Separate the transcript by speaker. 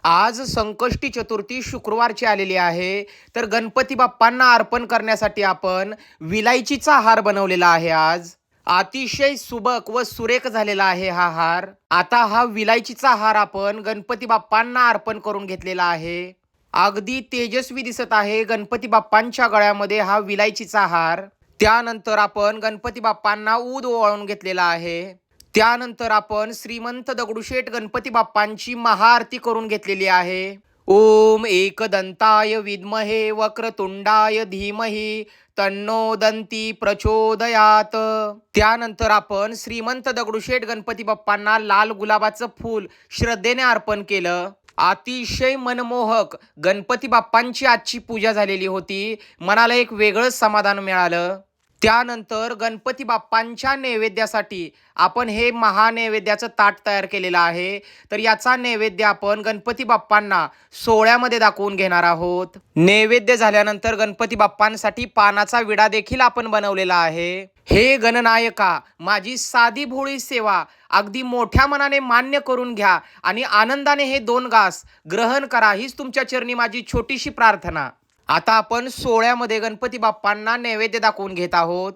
Speaker 1: आज संकष्टी चतुर्थी शुक्रवारची आलेली आहे. तर गणपती बाप्पांना अर्पण करण्यासाठी आपण विलायचीचा हार बनवलेला आहे आज. अतिशय सुबक व सुरेख झालेला आहे हा हार. आता हा विलायचीचा हार आपण गणपती बाप्पांना अर्पण करून घेतलेला आहे. अगदी तेजस्वी दिसत आहे गणपती बाप्पांच्या गळ्यामध्ये हा विलायचीचा हार. त्यानंतर आपण गणपती बाप्पांना ऊद ओवाळून घेतलेला आहे. त्यानंतर आपण श्रीमंत दगडूशेठ गणपती बाप्पांची महाआरती करून घेतलेली आहे. ओम एकदंताय विद्महे वक्रतुंडाय धीमहि तन्नो दंती प्रचोदयात. त्यानंतर आपण श्रीमंत दगडूशेठ गणपती बाप्पांना लाल गुलाबाचं फूल श्रद्धेने अर्पण केलं. अतिशय मनमोहक गणपती बाप्पांची आजची पूजा झालेली होती. मनाला एक वेगळंच समाधान मिळालं. त्यानंतर गणपती बाप्पांच्या नैवेद्यासाठी आपण हे महानैवेद्याचं ताट तयार केलेलं आहे. तर याचा नैवेद्य आपण गणपती बाप्पांना सोहळ्यामध्ये दाखवून घेणार आहोत. नैवेद्य झाल्यानंतर गणपती बाप्पांसाठी पानाचा विडा देखील आपण बनवलेला आहे. हे गणनायका, माझी साधी भोळी सेवा अगदी मोठ्या मनाने मान्य करून घ्या आणि आनंदाने हे 2 घास ग्रहण करा, हीच तुमच्या चरणी माझी छोटीशी प्रार्थना. आता आपण सोहळ्यामध्ये गणपती बाप्पांना नैवेद्य दाखवून घेत आहोत.